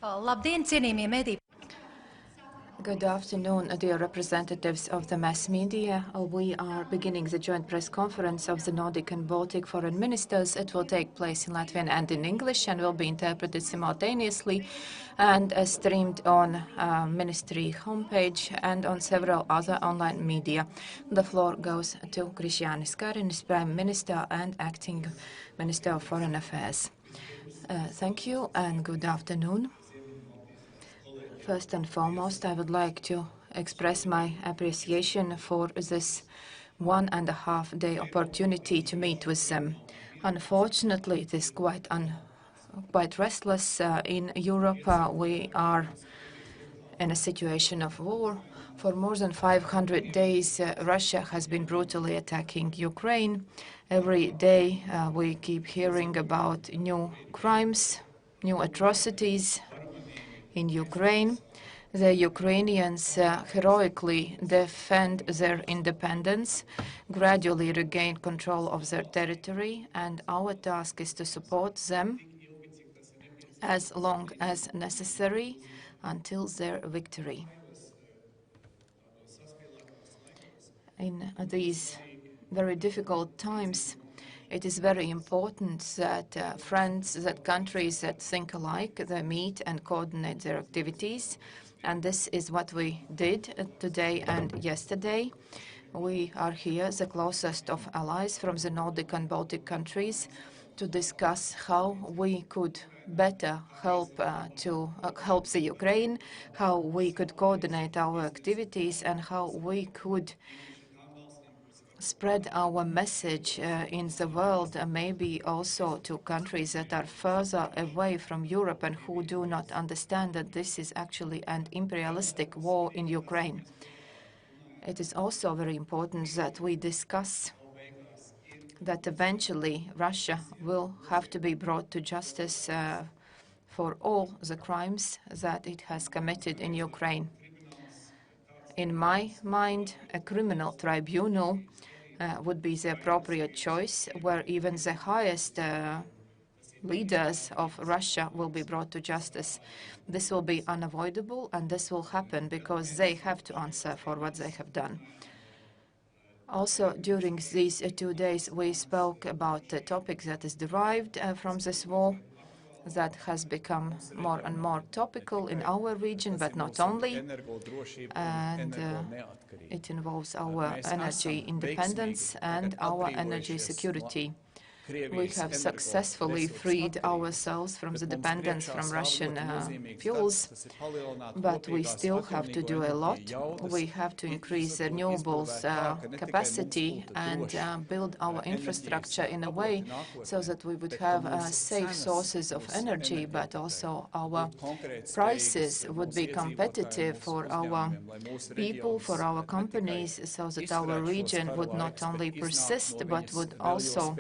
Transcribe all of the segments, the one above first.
Labdien, cienījamie mediji! Good afternoon, dear representatives of the mass media. We are beginning the joint press conference of the Nordic and Baltic foreign ministers. It will take place in Latvian and in English and will be interpreted simultaneously and streamed on ministry homepage and on several other online media. The floor goes to Krišjānis Kariņš, Prime Minister and Acting Minister of Foreign Affairs. Thank you and good afternoon. First and foremost, I would like to express my appreciation for this 1.5-day opportunity to meet with them. Unfortunately, it is quite restless in Europe. We are in a situation of war. For more than 500 days, Russia has been brutally attacking Ukraine. Every day we keep hearing about new crimes, new atrocities in Ukraine. The Ukrainians heroically defend their independence, gradually regain control of their territory, and our task is to support them as long as necessary until their victory. In these very difficult times, it is very important that countries that think alike, they meet and coordinate their activities. And this is what we did today and yesterday. We are here, the closest of allies from the Nordic and Baltic countries, to discuss how we could better help the Ukraine, how we could coordinate our activities, and how we could spread our message in the world, maybe also to countries that are further away from Europe and who do not understand that this is actually an imperialistic war in Ukraine. It is also very important that we discuss that eventually Russia will have to be brought to justice for all the crimes that it has committed in Ukraine. In my mind, a criminal tribunal would be the appropriate choice, where even the highest leaders of Russia will be brought to justice. This will be unavoidable, and this will happen because they have to answer for what they have done. Also, during these 2 days, we spoke about the topic that is derived from this war, that has become more and more topical in our region, but not only, and it involves our energy independence and our energy security. We have successfully freed ourselves from the dependence from Russian fuels, but we still have to do a lot. We have to increase renewables capacity and build our infrastructure in a way so that we would have safe sources of energy, but also our prices would be competitive for our people, for our companies, so that our region would not only persist, but would also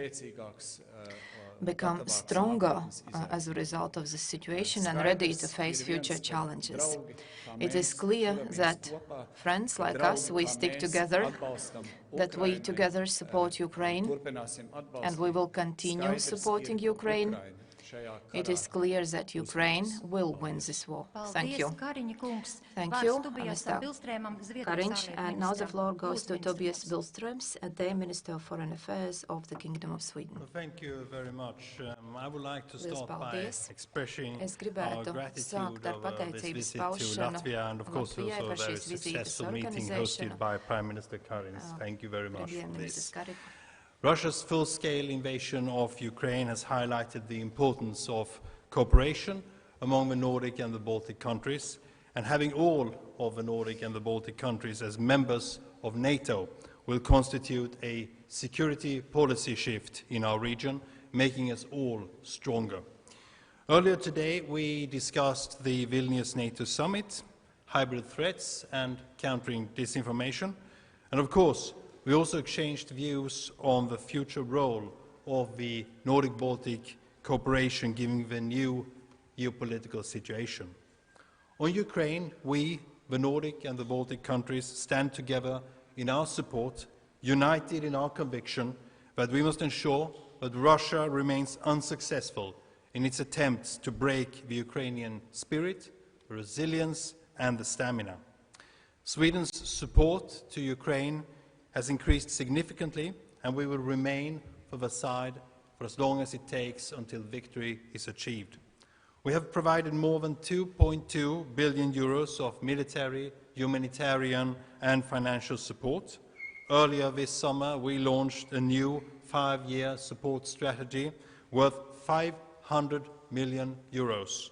become stronger as a result of the situation and ready to face future challenges. It is clear that friends like us, we stick together, that we together support Ukraine, and we will continue supporting Ukraine. It is clear that Ukraine will win this war. Thank you. Thank you, Mr. Kariņš. And now the floor goes to Tobias Billströms, the Minister of Foreign Affairs of the Kingdom of Sweden. Well, thank you very much. I would like to start by expressing our gratitude over this visit to Latvia and, of course, also a very successful meeting hosted by Prime Minister Kariņš. Thank you very much for this. Russia's full-scale invasion of Ukraine has highlighted the importance of cooperation among the Nordic and the Baltic countries, and having all of the Nordic and the Baltic countries as members of NATO will constitute a security policy shift in our region, making us all stronger. Earlier today, we discussed the Vilnius NATO summit, hybrid threats and countering disinformation, and of course, we also exchanged views on the future role of the Nordic-Baltic cooperation given the new geopolitical situation. On Ukraine, we, the Nordic and the Baltic countries, stand together in our support, united in our conviction that we must ensure that Russia remains unsuccessful in its attempts to break the Ukrainian spirit, the resilience and the stamina. Sweden's support to Ukraine has increased significantly, and we will remain for the side for as long as it takes until victory is achieved. We have provided more than 2.2 billion euros of military, humanitarian and financial support. Earlier this summer, we launched a new 5-year support strategy worth 500 million euros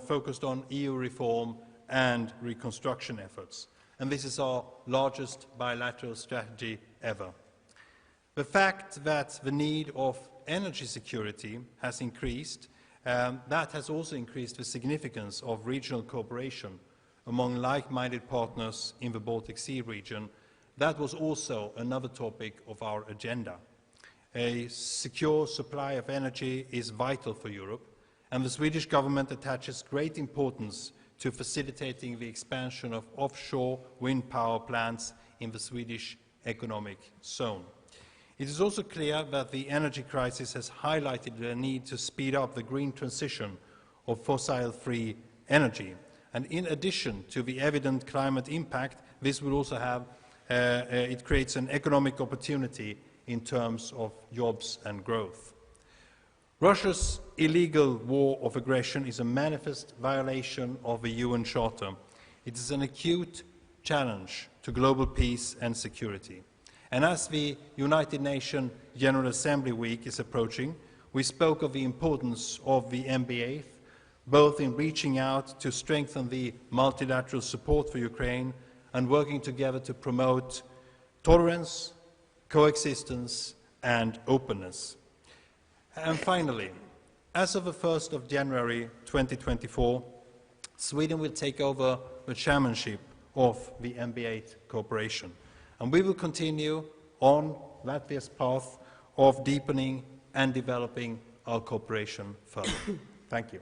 focused on EU reform and reconstruction efforts. And this is our largest bilateral strategy ever. The fact that the need of energy security has increased, that has also increased the significance of regional cooperation among like-minded partners in the Baltic Sea region. That was also another topic of our agenda. A secure supply of energy is vital for Europe, and the Swedish government attaches great importance to facilitating the expansion of offshore wind power plants in the Swedish economic zone. It is also clear that the energy crisis has highlighted the need to speed up the green transition of fossil-free energy. And in addition to the evident climate impact, this will also have, it creates an economic opportunity in terms of jobs and growth. Russia's illegal war of aggression is a manifest violation of the UN Charter. It is an acute challenge to global peace and security. And as the United Nations General Assembly Week is approaching, we spoke of the importance of the NB8, both in reaching out to strengthen the multilateral support for Ukraine and working together to promote tolerance, coexistence and openness. And finally, as of the 1st of January 2024, Sweden will take over the chairmanship of the NB8 cooperation. And we will continue on Latvia's path of deepening and developing our cooperation further. Thank you.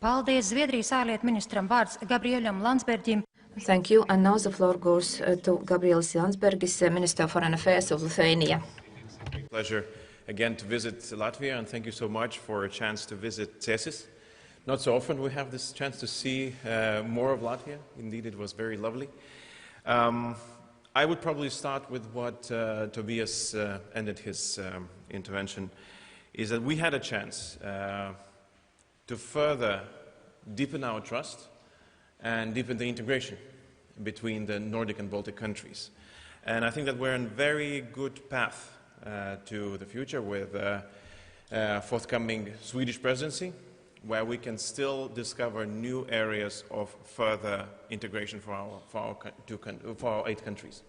Paldies Zviedrijas ārlietu ministram, vārds Gabrielam Landsbergim. Thank you. And now the floor goes to Gabriels Landsbergis, Minister of Foreign Affairs of Lithuania. Pleasure again to visit Latvia, and thank you so much for a chance to visit Cēsis. Not so often we have this chance to see more of Latvia. Indeed, it was very lovely. I would probably start with what Tobias ended his intervention, is that we had a chance to further deepen our trust and deepen the integration between the Nordic and Baltic countries. And I think that we're on a very good path to the future with forthcoming Swedish presidency, where we can still discover new areas of further integration for our 8 countries.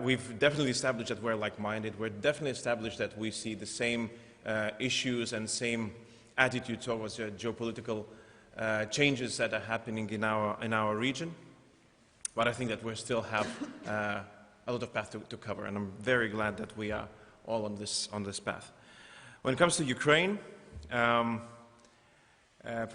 We've definitely established that we're like-minded. We're definitely established that we see the same issues and same attitude towards geopolitical changes that are happening in our region. But I think that we still have a lot of path to cover, and I'm very glad that we are all on this path. When it comes to Ukraine, Prime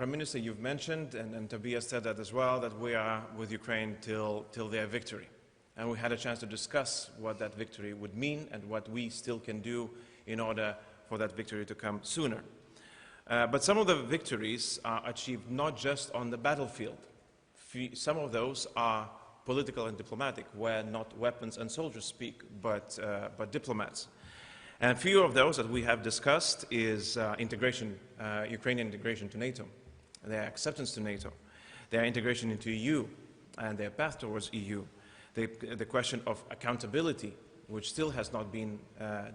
Minister, you've mentioned, and Tobias said that as well, that we are with Ukraine till their victory. And we had a chance to discuss what that victory would mean and what we still can do in order for that victory to come sooner. But some of the victories are achieved not just on the battlefield. Some of those are political and diplomatic, where not weapons and soldiers speak, but diplomats. And a few of those that we have discussed is Ukrainian integration to NATO, their acceptance to NATO, their integration into EU, and their path towards EU, the question of accountability, which still has not been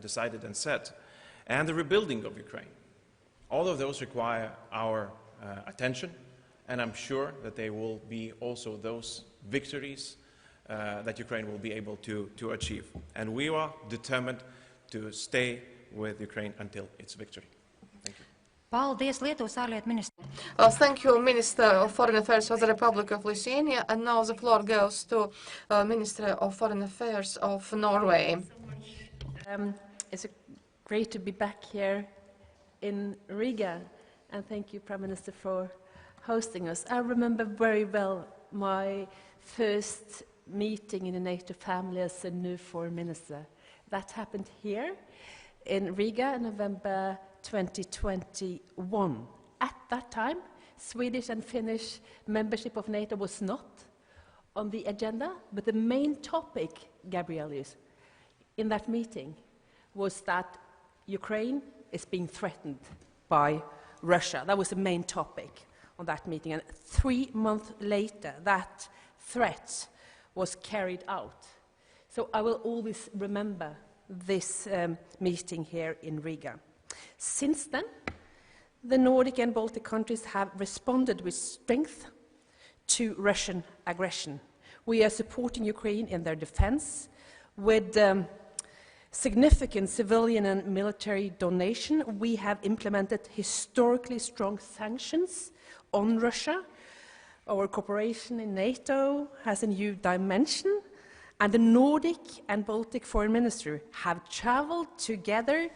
decided and set, and the rebuilding of Ukraine. All of those require our attention, and I'm sure that they will be also those victories that Ukraine will be able to achieve. And we are determined to stay with Ukraine until its victory. Thank you. Paldies, Lietuvas ārlietu ministrs. Thank you, Minister of Foreign Affairs of the Republic of Lithuania. And now the floor goes to Minister of Foreign Affairs of Norway. It's great to be back here in Riga, and thank you, Prime Minister, for hosting us. I remember very well my first meeting in the NATO family as a new foreign minister. That happened here in Riga in November 2021. At that time, Swedish and Finnish membership of NATO was not on the agenda, but the main topic, Gabrielius, in that meeting was that Ukraine is being threatened by Russia. That was the main topic on that meeting. And 3 months later, that threat was carried out. So I will always remember this meeting here in Riga. Since then, the Nordic and Baltic countries have responded with strength to Russian aggression. We are supporting Ukraine in their defense with significant civilian and military donation. We have implemented historically strong sanctions on Russia. Our cooperation in NATO has a new dimension, and the Nordic and Baltic foreign ministers have traveled together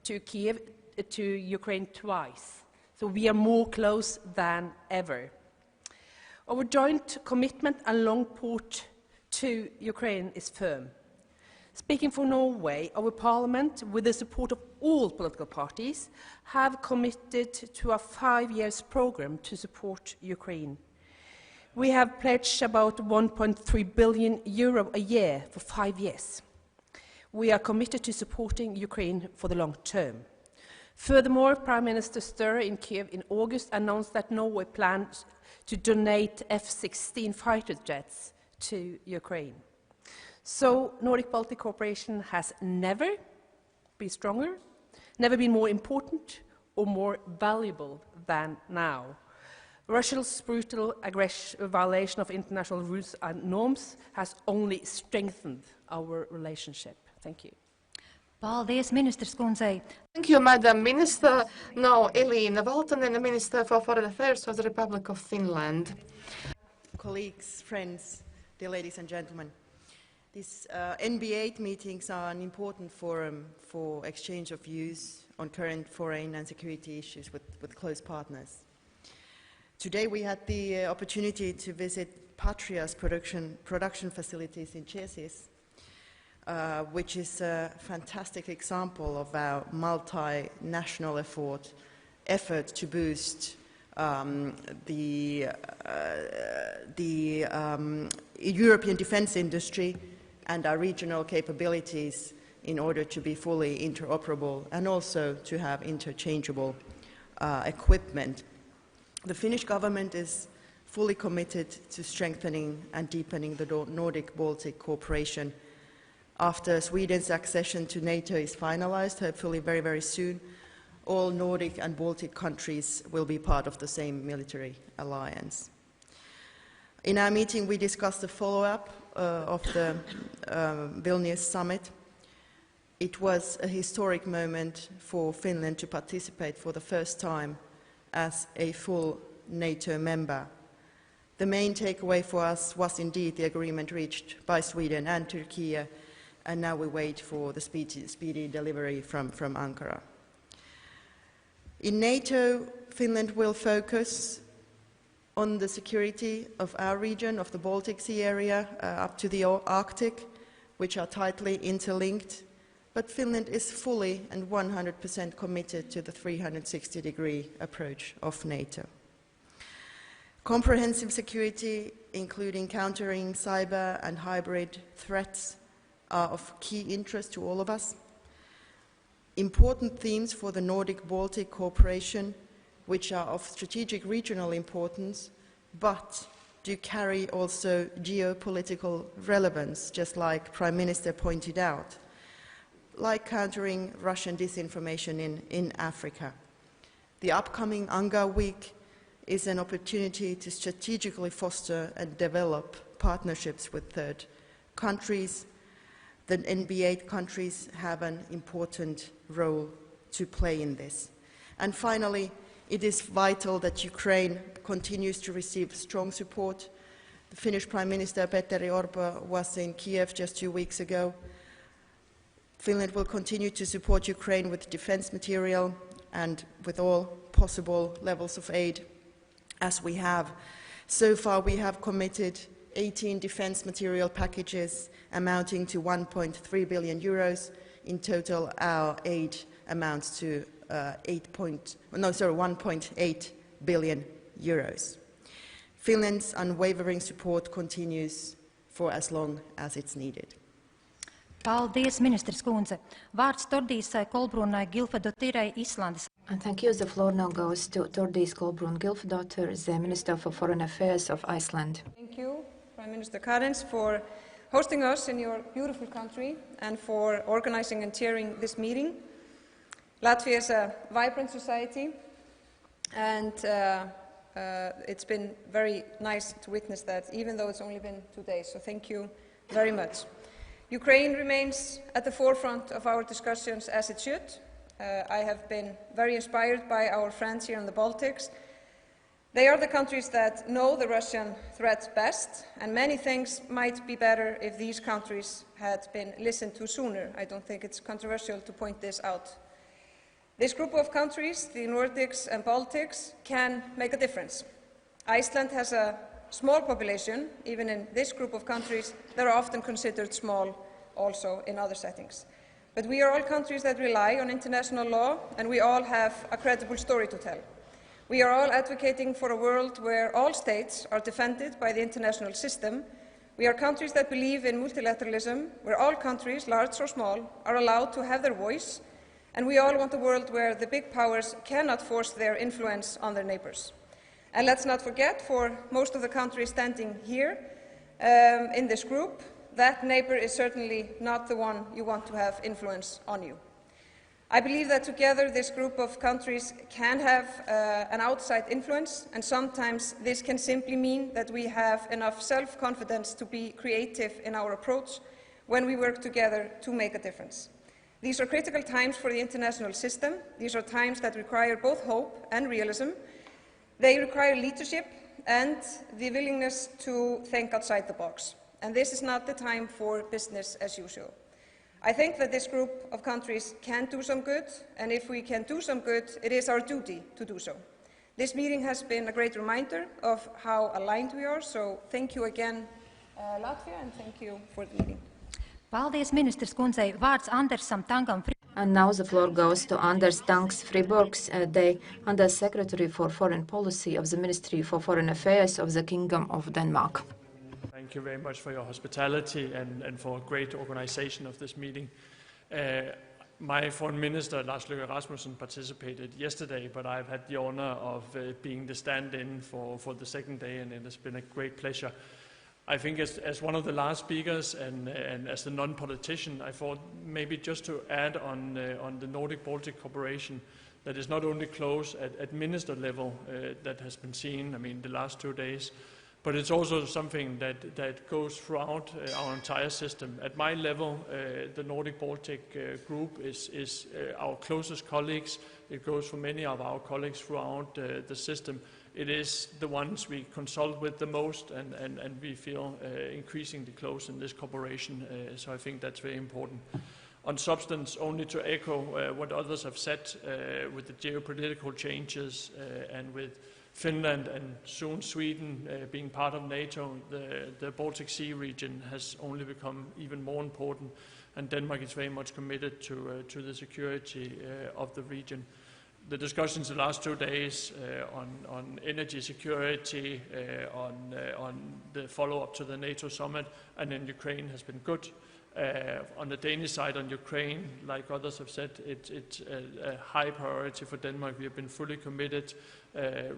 to Kiev, to Ukraine twice. So we are more close than ever. Our joint commitment and long support to Ukraine is firm. Speaking for Norway, our parliament, with the support of all political parties, have committed to a 5-year program to support Ukraine. We have pledged about 1.3 billion euro a year for 5 years. We are committed to supporting Ukraine for the long term. Furthermore, Prime Minister Støre in Kiev in August announced that Norway plans to donate F-16 fighter jets to Ukraine. So Nordic-Baltic cooperation has never been stronger, never been more important or more valuable than now. Russia's brutal violation of international rules and norms has only strengthened our relationship. Thank you. Paldies, ministers kundzei. Thank you, Madam Minister. Now, Elina Valtonen, Minister for Foreign Affairs of the Republic of Finland. Colleagues, friends, dear ladies and gentlemen, these NB8 meetings are an important forum for exchange of views on current foreign and security issues with close partners. Today we had the opportunity to visit Patria's production facilities in Cēsis, which is a fantastic example of our multinational effort to boost the European defense industry and our regional capabilities in order to be fully interoperable and also to have interchangeable equipment. The Finnish government is fully committed to strengthening and deepening the Nordic-Baltic cooperation. After Sweden's accession to NATO is finalized, hopefully very, very soon, all Nordic and Baltic countries will be part of the same military alliance. In our meeting, we discussed the follow-up of the Vilnius summit. It was a historic moment for Finland to participate for the first time as a full NATO member. The main takeaway for us was indeed the agreement reached by Sweden and Turkey, and now we wait for the speedy delivery from Ankara. In NATO, Finland will focus on the security of our region, of the Baltic Sea area, up to the Arctic, which are tightly interlinked, but Finland is fully and 100% committed to the 360-degree approach of NATO. Comprehensive security, including countering cyber and hybrid threats, are of key interest to all of us. Important themes for the Nordic-Baltic cooperation, which are of strategic regional importance, but do carry also geopolitical relevance, just like Prime Minister pointed out, like countering Russian disinformation in Africa. The upcoming Anga Week is an opportunity to strategically foster and develop partnerships with third countries. The NB8 countries have an important role to play in this. And finally, it is vital that Ukraine continues to receive strong support. The Finnish Prime Minister Petteri Orpo was in Kiev just 2 weeks ago. Finland will continue to support Ukraine with defense material and with all possible levels of aid, as we have. So far, we have committed 18 defense material packages amounting to 1.3 billion euros. In total, our aid amounts to 1.8 billion euros. Finland's unwavering support continues for as long as it's needed. Paldies, ministrs kundze. Vārds Tordīsai Kolbrunai Gylfadottirai Islandes. And thank you. The floor now goes to Tordís Kolbrún Gylfadóttir, the Minister for Foreign Affairs of Iceland. Thank you, Prime Minister Karins, for hosting us in your beautiful country and for organizing and chairing this meeting. Latvia is a vibrant society, and it's been very nice to witness that, even though it's only been 2 days. So thank you very much. Ukraine remains at the forefront of our discussions, as it should. I have been very inspired by our friends here in the Baltics. They are the countries that know the Russian threat best, and many things might be better if these countries had been listened to sooner. I don't think it's controversial to point this out. This group of countries, the Nordics and Baltics, can make a difference. Iceland has a small population. Even in this group of countries, they are often considered small also in other settings. But we are all countries that rely on international law, and we all have a credible story to tell. We are all advocating for a world where all states are defended by the international system. We are countries that believe in multilateralism, where all countries, large or small, are allowed to have their voice, and we all want a world where the big powers cannot force their influence on their neighbors. And let's not forget, for most of the countries standing here in this group, that neighbor is certainly not the one you want to have influence on you. I believe that together this group of countries can have an outside influence, and sometimes this can simply mean that we have enough self-confidence to be creative in our approach when we work together to make a difference. These are critical times for the international system. These are times that require both hope and realism. They require leadership and the willingness to think outside the box. And this is not the time for business as usual. I think that this group of countries can do some good, and if we can do some good, it is our duty to do so. This meeting has been a great reminder of how aligned we are, so thank you again, Latvia, and thank you for the meeting. Paldies, ministrs kundzei. Vārds Andersam Tangam. And now the floor goes to Anders Tangs Friborgs, the Under Secretary for Foreign Policy of the Ministry for Foreign Affairs of the Kingdom of Denmark. Thank you very much for your hospitality and for great organization of this meeting. My Foreign Minister, Lars Løkke Rasmussen, participated yesterday, but I've had the honor of being the stand-in for the second day, and it has been a great pleasure. I think as one of the last speakers and as a non-politician, I thought maybe just to add on the Nordic-Baltic cooperation that is not only close at minister level that has been seen, I mean, the last 2 days, but it's also something that goes throughout our entire system. At my level, the Nordic-Baltic group is our closest colleagues. It goes for many of our colleagues throughout the system. It is the ones we consult with the most, and we feel increasingly close in this cooperation, so I think that's very important. On substance, only to echo what others have said, with the geopolitical changes and with Finland and soon Sweden being part of NATO, the Baltic Sea region has only become even more important, and Denmark is very much committed to the security of the region. The discussions the last 2 days on energy security, on the follow-up to the NATO summit, and in Ukraine has been good. On the Danish side, on Ukraine, like others have said, it's a high priority for Denmark. We have been fully committed.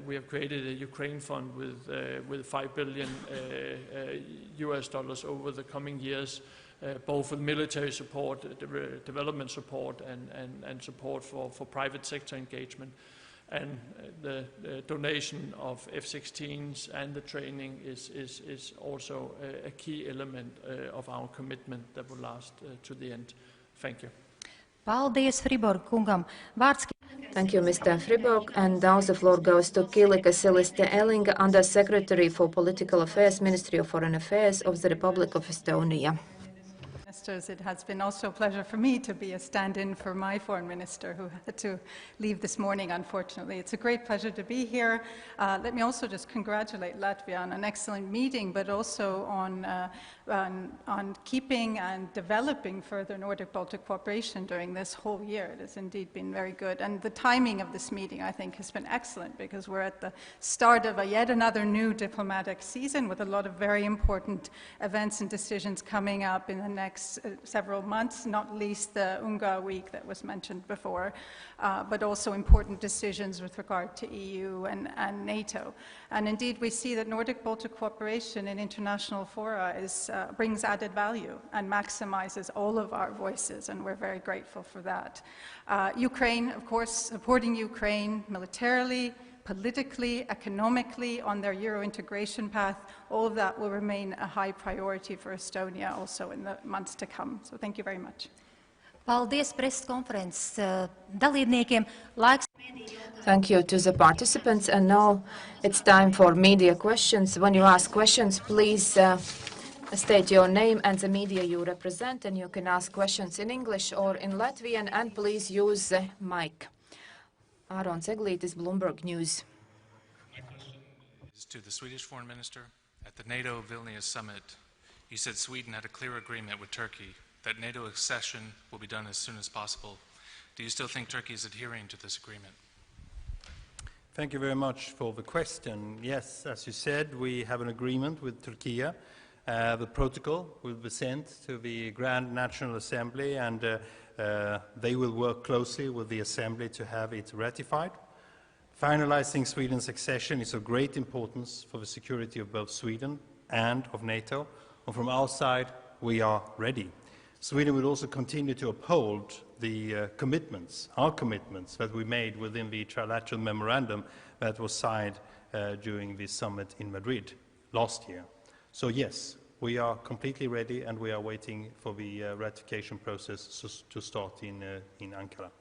We have created a Ukraine fund with $5 billion US dollars over the coming years, both with military support, development support, and support for private sector engagement. And the donation of F-16s and the training is also a key element of our commitment that will last to the end. Thank you. Paldies, Friborg kungam. Vārds. Thank you, Mr. Friborg. And now the floor goes to Kilika Celeste Elling, Under Secretary for Political Affairs, Ministry of Foreign Affairs of the Republic of Estonia. ministers, it has been also a pleasure for me to be a stand-in for my foreign minister who had to leave this morning, unfortunately. It's a great pleasure to be here. Let me also just congratulate Latvia on an excellent meeting, but also on keeping and developing further Nordic-Baltic cooperation during this whole year. It has indeed been very good. And the timing of this meeting, I think, has been excellent because we're at the start of yet another new diplomatic season with a lot of very important events and decisions coming up in the next several months, not least the UNGA week that was mentioned before, but also important decisions with regard to EU and NATO. And indeed, we see that Nordic-Baltic cooperation in international fora brings added value and maximizes all of our voices, and we're very grateful for that. Ukraine, of course, supporting Ukraine militarily, politically, economically, on their Euro integration path, all of that will remain a high priority for Estonia also in the months to come. So thank you very much. Paldies preses konferences dalībniekiem. Thank you to the participants. And now it's time for media questions. When you ask questions, please state your name and the media you represent, and you can ask questions in English or in Latvian, and please use the mic. Aaron Ceglītis, Bloomberg News. My question is to the Swedish Foreign Minister. At the NATO Vilnius summit, you said Sweden had a clear agreement with Turkey that NATO accession will be done as soon as possible. Do you still think Turkey is adhering to this agreement? Thank you very much for the question. Yes, as you said, we have an agreement with Turkey. The protocol will be sent to the Grand National Assembly, and they will work closely with the Assembly to have it ratified. Finalizing Sweden's accession is of great importance for the security of both Sweden and of NATO. And from our side, we are ready. Sweden will also continue to uphold the our commitments that we made within the trilateral memorandum that was signed during the summit in Madrid last year. So yes, we are completely ready, and we are waiting for the ratification process to start in Ankara.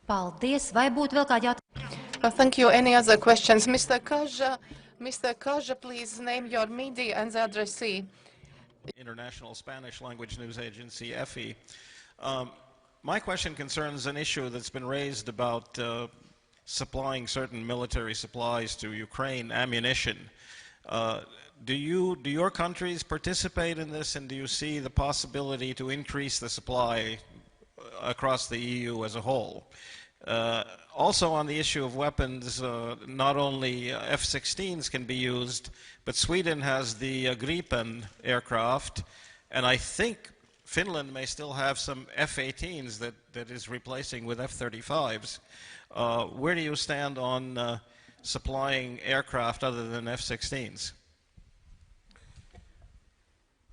Paldies. Vai būtu vēl kādi jautājumi? Thank you. Any other questions? Mr. Kaja, please name your media and the addressee. International Spanish Language News Agency, EFI. My question concerns an issue that's been raised about supplying certain military supplies to Ukraine, ammunition. Do your countries participate in this, and do you see the possibility to increase the supply across the EU as a whole? Also on the issue of weapons, not only F-16s can be used, but Sweden has the Gripen aircraft, and I think Finland may still have some F-18s that is replacing with F-35s. Where do you stand on supplying aircraft other than F-16s?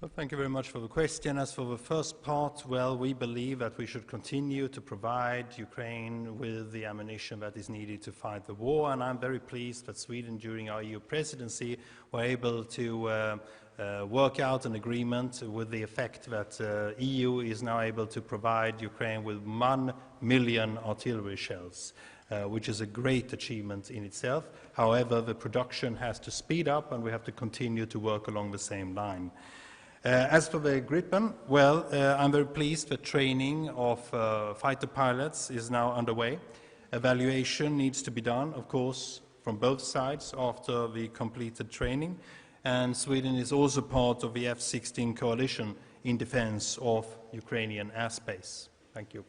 Well, thank you very much for the question. As for the first part, well, we believe that we should continue to provide Ukraine with the ammunition that is needed to fight the war, and I'm very pleased that Sweden, during our EU presidency, were able to work out an agreement with the effect that EU is now able to provide Ukraine with 1 million artillery shells, which is a great achievement in itself. However, the production has to speed up, and we have to continue to work along the same line. As for the Gripen, well, I'm very pleased that training of fighter pilots is now underway. Evaluation needs to be done, of course, from both sides after the completed training. And Sweden is also part of the F-16 coalition in defense of Ukrainian airspace. Thank you.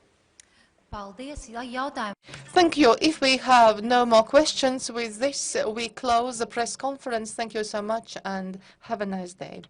Thank you. If we have no more questions with this, we close the press conference. Thank you so much, and have a nice day.